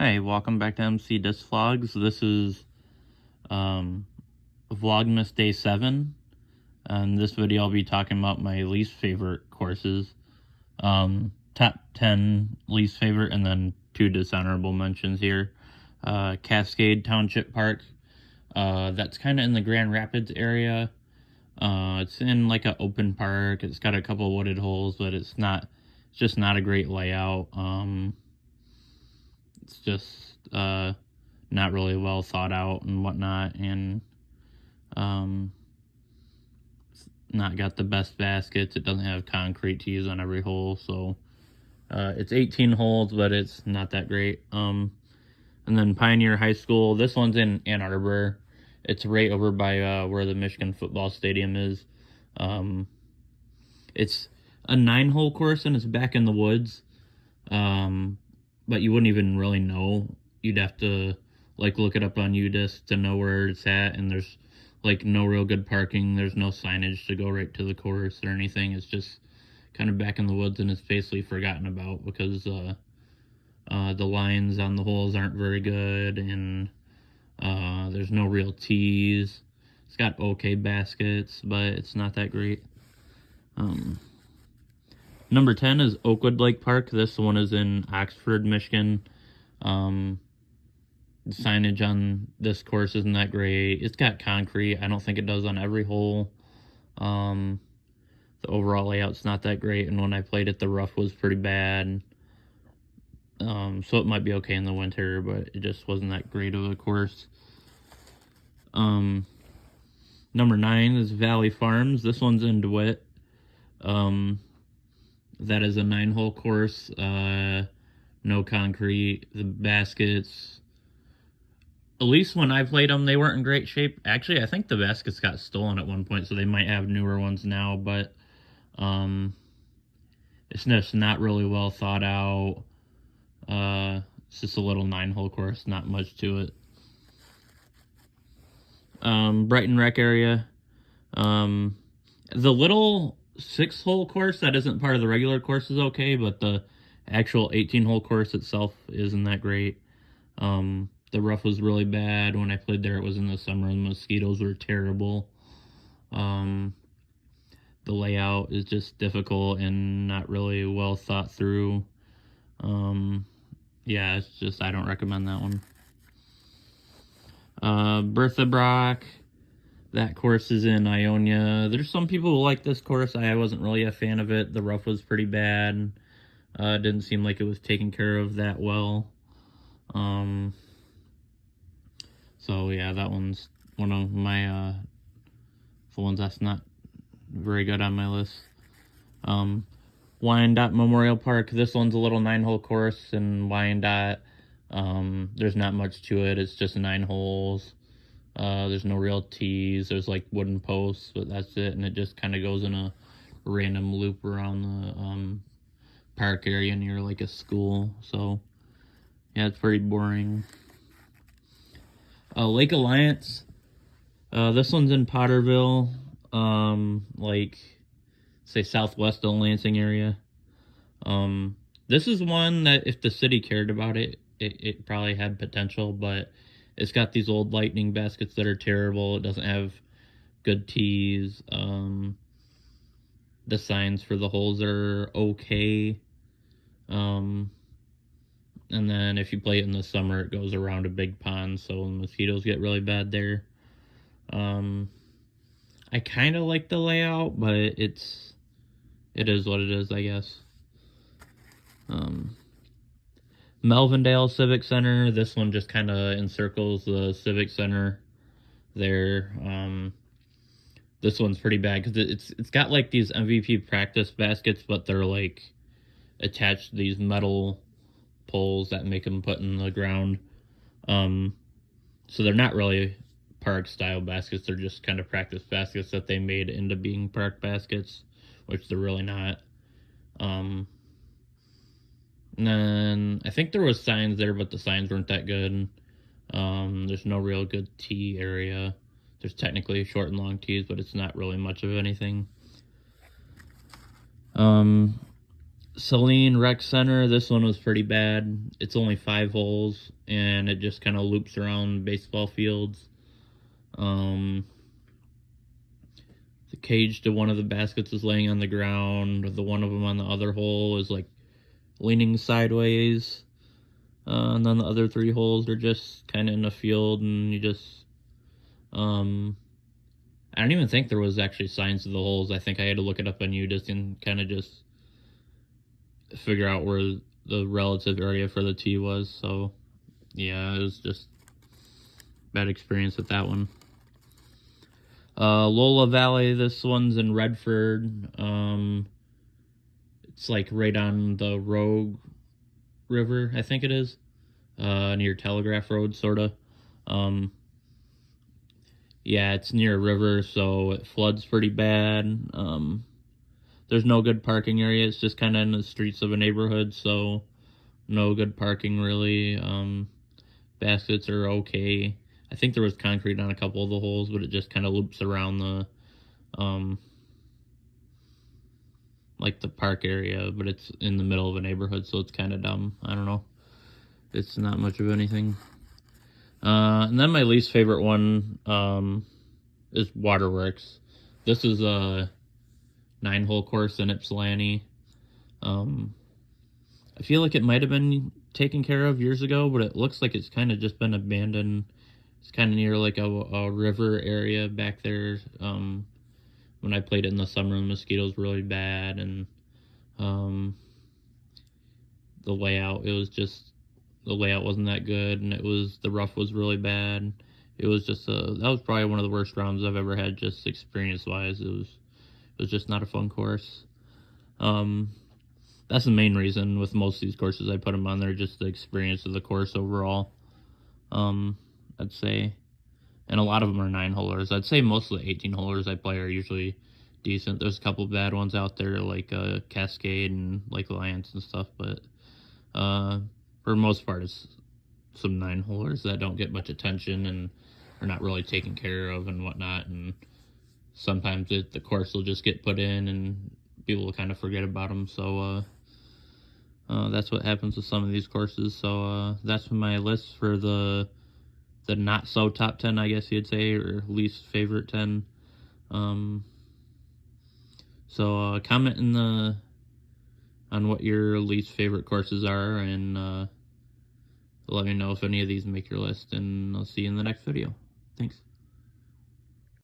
Hey, welcome back to MC Disc Vlogs. This is Vlogmas Day 7. In this video, I'll be talking about my least favorite courses. Top 10 least favorite, and then 2 dishonorable mentions here. Cascade Township Park. That's kind of in the Grand Rapids area. It's in like an open park. It's got a couple wooded holes, but it's just not a great layout. It's just not really well thought out and whatnot, and it's not got the best baskets. It doesn't have concrete to use on every hole, so it's 18 holes, but it's not that great. And then Pioneer High School. This one's in Ann Arbor. It's right over by where the Michigan football stadium is. It's a 9-hole course, and it's back in the woods. But you wouldn't even really know. You'd have to like look it up on UDisc to know where it's at, and there's like no real good parking. There's no signage to go right to the course or anything. It's just kind of back in the woods, and it's basically forgotten about because the lines on the holes aren't very good, and there's no real tees. It's got okay baskets, but it's not that great. Number 10 is Oakwood Lake Park. This one is in Oxford, Michigan. The signage on this course isn't that great. It's got concrete. I don't think it does on every hole. The overall layout's not that great, and when I played it, the rough was pretty bad. So it might be okay in the winter, but it just wasn't that great of a course. Number 9 is Valley Farms. This one's in DeWitt. That is a 9-hole course. No concrete. The baskets, at least when I played them, they weren't in great shape. Actually, I think the baskets got stolen at one point, so they might have newer ones now, but it's just not really well thought out. It's just a little 9-hole course, not much to it. Brighton Rec area. The little 6-hole course that isn't part of the regular course is okay, but the actual 18-hole course itself isn't that great. The rough was really bad. When I played there, it was in the summer, and the mosquitoes were terrible. The layout is just difficult and not really well thought through. Yeah, it's just, I don't recommend that one. Bertha Brock. That course is in Ionia. There's some people who like this course. I wasn't really a fan of it. The rough was pretty bad. Didn't seem like it was taken care of that well. So yeah, that one's one of my the ones that's not very good on my list. Wyandotte Memorial Park. This one's a little 9-hole course in Wyandotte. There's not much to it. It's just 9 holes. There's no real tees. There's like wooden posts, but that's it. And it just kind of goes in a random loop around the park area near like a school. So yeah, it's pretty boring. Lake Alliance. This one's in Potterville, like say southwest of Lansing area. This is one that if the city cared about it, it probably had potential, but it's got these old lightning baskets that are terrible. It doesn't have good tees. The signs for the holes are okay. And then if you play it in the summer, it goes around a big pond, so the mosquitoes get really bad there. I kind of like the layout, but it is what it is, I guess. Melvindale Civic Center. This one just kind of encircles the Civic Center there. This one's pretty bad because it's got like these MVP practice baskets, but they're like attached to these metal poles that make them put in the ground. So they're not really park style baskets. They're just kind of practice baskets that they made into being park baskets, which they're really not. And then I think there was signs there, but the signs weren't that good. There's no real good tee area. There's technically short and long tees, but it's not really much of anything. Saline Rec Center, this one was pretty bad. It's only 5 holes, and it just kind of loops around baseball fields. The cage to one of the baskets is laying on the ground. The one of them on the other hole is like leaning sideways. And then the other 3 holes are just kind of in the field, and you just, I don't even think there was actually signs of the holes. I think I had to look it up on Udis and kind of just figure out where the relative area for the tee was. So, yeah, it was just bad experience with that one. Lola Valley, this one's in Redford. It's like right on the Rogue River, I think it is, near Telegraph Road, sort of. Yeah, it's near a river, so it floods pretty bad. There's no good parking area. It's just kind of in the streets of a neighborhood, so no good parking really. Baskets are okay. I think there was concrete on a couple of the holes, but it just kind of loops around the, like the park area, but it's in the middle of a neighborhood, so it's kind of dumb. I don't know. It's not much of anything. And then my least favorite one, is Waterworks. This is a 9-hole course in Ypsilanti. I feel like it might have been taken care of years ago, but it looks like it's kind of just been abandoned. It's kind of near like a river area back there. When I played it in the summer, the mosquitoes were really bad, and the layout, the layout wasn't that good, and the rough was really bad. It was just that was probably one of the worst rounds I've ever had, just experience wise. It was just not a fun course. That's the main reason with most of these courses I put them on there, just the experience of the course overall. I'd say, and a lot of them are 9-holers. I'd say most of the 18-holers I play are usually decent. There's a couple bad ones out there like Cascade and Lake Alliance and stuff, but for the most part, it's some 9-holers that don't get much attention and are not really taken care of and whatnot. And sometimes the course will just get put in and people will kind of forget about them. So that's what happens with some of these courses. So that's my list for the not so top 10, I guess you'd say, or least favorite 10. So comment on what your least favorite courses are, and let me know if any of these make your list, and I'll see you in the next video. Thanks.